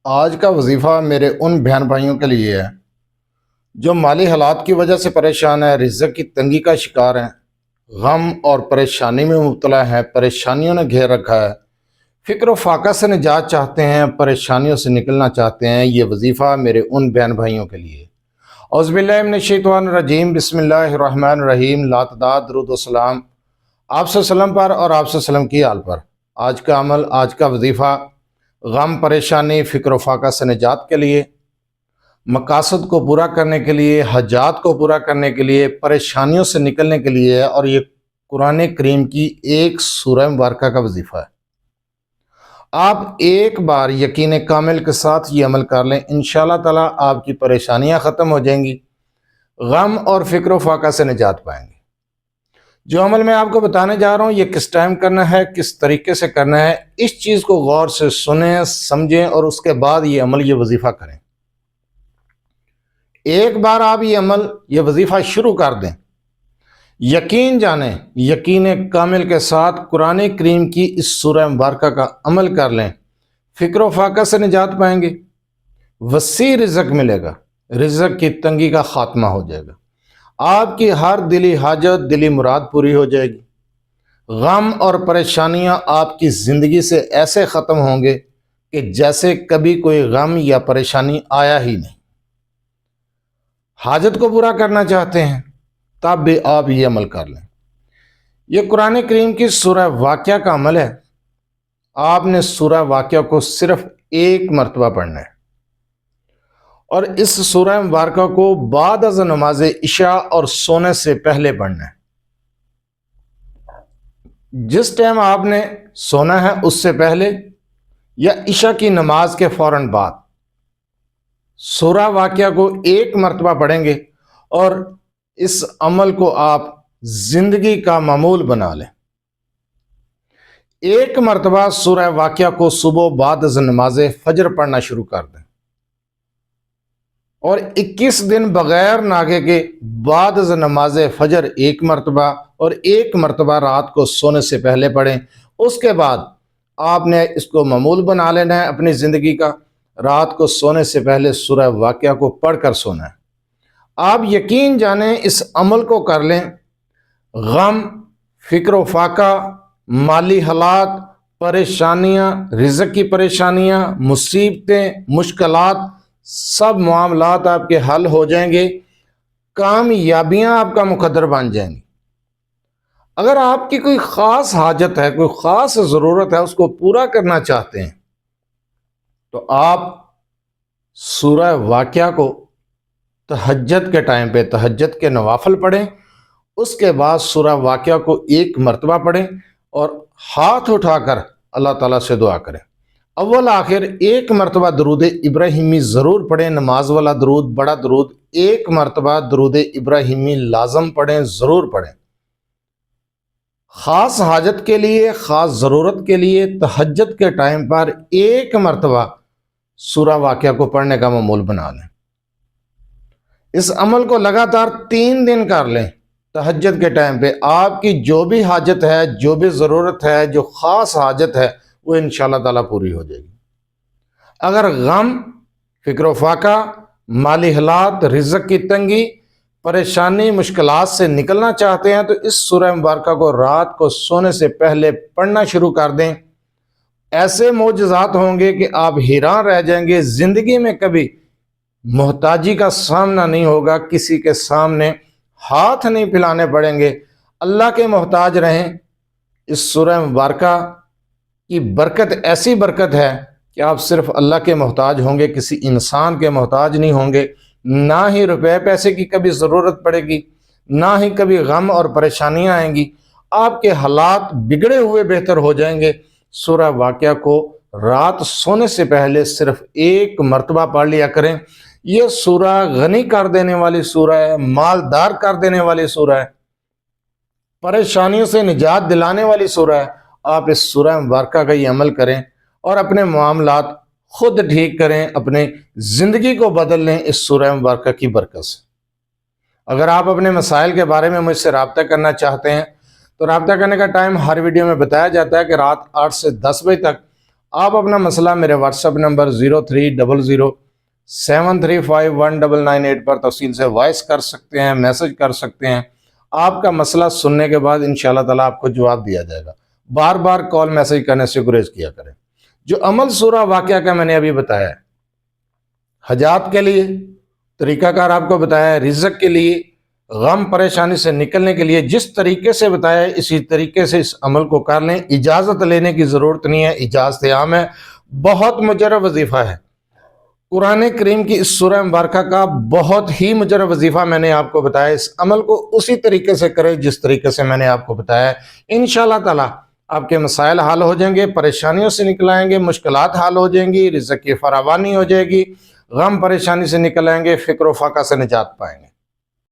آج کا وظیفہ میرے ان بہن بھائیوں کے لیے ہے جو مالی حالات کی وجہ سے پریشان ہیں، رزق کی تنگی کا شکار ہیں، غم اور پریشانی میں مبتلا ہیں، پریشانیوں نے گھیر رکھا ہے، فکر و فاقہ سے نجات چاہتے ہیں، پریشانیوں سے نکلنا چاہتے ہیں۔ یہ وظیفہ میرے ان بہن بھائیوں کے لیے۔ اعوذ باللہ من الشیطان الرجیم، بسم اللہ الرحمن الرحیم۔ لاتعداد درود و سلام آپ صلی اللہ علیہ وسلم پر اور آپ صلی اللہ علیہ وسلم کی آل پر۔ آج کا عمل، آج کا وظیفہ غم، پریشانی، فکر و فاقہ سے نجات کے لیے، مقاصد کو پورا کرنے کے لیے، حاجات کو پورا کرنے کے لیے، پریشانیوں سے نکلنے کے لیے ہے، اور یہ قرآن کریم کی ایک سورہ مبارکہ کا وظیفہ ہے۔ آپ ایک بار یقین کامل کے ساتھ یہ عمل کر لیں، انشاءاللہ تعالیٰ آپ کی پریشانیاں ختم ہو جائیں گی، غم اور فکر و فاقہ سے نجات پائیں گے۔ جو عمل میں آپ کو بتانے جا رہا ہوں، یہ کس ٹائم کرنا ہے، کس طریقے سے کرنا ہے، اس چیز کو غور سے سنیں، سمجھیں، اور اس کے بعد یہ عمل، یہ وظیفہ کریں۔ ایک بار آپ یہ عمل، یہ وظیفہ شروع کر دیں، یقین جانیں، یقین کامل کے ساتھ قرآن کریم کی اس سورہ مبارکہ کا عمل کر لیں، فکر و فاقہ سے نجات پائیں گے، وسیع رزق ملے گا، رزق کی تنگی کا خاتمہ ہو جائے گا، آپ کی ہر دلی حاجت، دلی مراد پوری ہو جائے گی، غم اور پریشانیاں آپ کی زندگی سے ایسے ختم ہوں گے کہ جیسے کبھی کوئی غم یا پریشانی آیا ہی نہیں۔ حاجت کو پورا کرنا چاہتے ہیں تب بھی آپ یہ عمل کر لیں۔ یہ قرآن کریم کی سورہ واقعہ کا عمل ہے۔ آپ نے سورہ واقعہ کو صرف ایک مرتبہ پڑھنا ہے، اور اس سورہ مبارکہ کو بعد از نماز عشاء اور سونے سے پہلے پڑھنا ہے۔ جس ٹائم آپ نے سونا ہے اس سے پہلے یا عشاء کی نماز کے فوراً بعد سورہ واقعہ کو ایک مرتبہ پڑھیں گے، اور اس عمل کو آپ زندگی کا معمول بنا لیں۔ ایک مرتبہ سورہ واقعہ کو صبح بعد از نماز فجر پڑھنا شروع کر دیں، اور 21 دن بغیر ناگے کے بعد از نماز فجر ایک مرتبہ، اور ایک مرتبہ رات کو سونے سے پہلے پڑھیں۔ اس کے بعد آپ نے اس کو معمول بنا لینا ہے اپنی زندگی کا، رات کو سونے سے پہلے سورہ واقعہ کو پڑھ کر سونا ہے۔ آپ یقین جانیں، اس عمل کو کر لیں، غم، فکر و فاقہ، مالی حالات، پریشانیاں، رزق کی پریشانیاں، مصیبتیں، مشکلات، سب معاملات آپ کے حل ہو جائیں گے، کامیابیاں آپ کا مقدر بن جائیں گی۔ اگر آپ کی کوئی خاص حاجت ہے، کوئی خاص ضرورت ہے، اس کو پورا کرنا چاہتے ہیں، تو آپ سورہ واقعہ کو تہجد کے ٹائم پہ، تہجد کے نوافل پڑھیں، اس کے بعد سورہ واقعہ کو ایک مرتبہ پڑھیں، اور ہاتھ اٹھا کر اللہ تعالیٰ سے دعا کریں۔ اول آخر ایک مرتبہ درود ابراہیمی ضرور پڑھیں، نماز والا درود، بڑا درود، ایک مرتبہ درود ابراہیمی لازم پڑھیں، ضرور پڑھیں۔ خاص حاجت کے لیے، خاص ضرورت کے لیے تہجد کے ٹائم پر ایک مرتبہ سورہ واقعہ کو پڑھنے کا معمول بنا لیں۔ اس عمل کو لگاتار 3 دن کر لیں۔ تہجد کے ٹائم پہ آپ کی جو بھی حاجت ہے، جو بھی ضرورت ہے، جو خاص حاجت ہے، وہ انشاءاللہ تعالیٰ پوری ہو جائے گی۔ اگر غم، فکر و فاقہ، مالی حالات، رزق کی تنگی، پریشانی، مشکلات سے نکلنا چاہتے ہیں، تو اس سورہ مبارکہ کو رات کو سونے سے پہلے پڑھنا شروع کر دیں۔ ایسے معجزات ہوں گے کہ آپ حیران رہ جائیں گے۔ زندگی میں کبھی محتاجی کا سامنا نہیں ہوگا، کسی کے سامنے ہاتھ نہیں پھیلانے پڑیں گے، اللہ کے محتاج رہیں۔ اس سورہ مبارکہ کی برکت ایسی برکت ہے کہ آپ صرف اللہ کے محتاج ہوں گے، کسی انسان کے محتاج نہیں ہوں گے، نہ ہی روپے پیسے کی کبھی ضرورت پڑے گی، نہ ہی کبھی غم اور پریشانیاں آئیں گی۔ آپ کے حالات بگڑے ہوئے بہتر ہو جائیں گے۔ سورہ واقعہ کو رات سونے سے پہلے صرف ایک مرتبہ پڑھ لیا کریں۔ یہ سورہ غنی کر دینے والی سورہ ہے، مالدار کر دینے والی سورہ ہے، پریشانیوں سے نجات دلانے والی سورہ ہے۔ آپ اس سورہ مبارکہ کا یہ عمل کریں، اور اپنے معاملات خود ٹھیک کریں، اپنے زندگی کو بدل لیں اس سورہ مبارکہ کی برکت سے۔ اگر آپ اپنے مسائل کے بارے میں مجھ سے رابطہ کرنا چاہتے ہیں، تو رابطہ کرنے کا ٹائم ہر ویڈیو میں بتایا جاتا ہے کہ رات 8 سے 10 بجے تک آپ اپنا مسئلہ میرے واٹس ایپ نمبر 030073519998 پر تفصیل سے وائس کر سکتے ہیں، میسج کر سکتے ہیں۔ آپ کا مسئلہ سننے کے بعد انشاءاللہ تعالیٰ آپ کو جواب دیا جائے گا۔ بار بار کال میسج کرنے سے گریز کیا کریں۔ جو عمل سورہ واقعہ کا میں نے ابھی بتایا ہے، حاجات کے لیے طریقہ کار آپ کو بتایا ہے، رزق کے لیے، غم پریشانی سے نکلنے کے لیے جس طریقے سے بتایا ہے اسی طریقے سے اس عمل کو کر لیں۔ اجازت لینے کی ضرورت نہیں ہے، اجازت عام ہے، بہت مجرب وظیفہ ہے۔ قرآن کریم کی اس سورہ مبارکہ کا بہت ہی مجرب وظیفہ میں نے آپ کو بتایا، اس عمل کو اسی طریقے سے کریں جس طریقے سے میں نے آپ کو بتایا ہے۔ انشاءاللہ تعالی آپ کے مسائل حل ہو جائیں گے، پریشانیوں سے نکل آئیں گے، مشکلات حل ہو جائیں گی، رزق کی فراوانی ہو جائے گی، غم پریشانی سے نکل آئیں گے، فکر و فاقہ سے نجات پائیں گے۔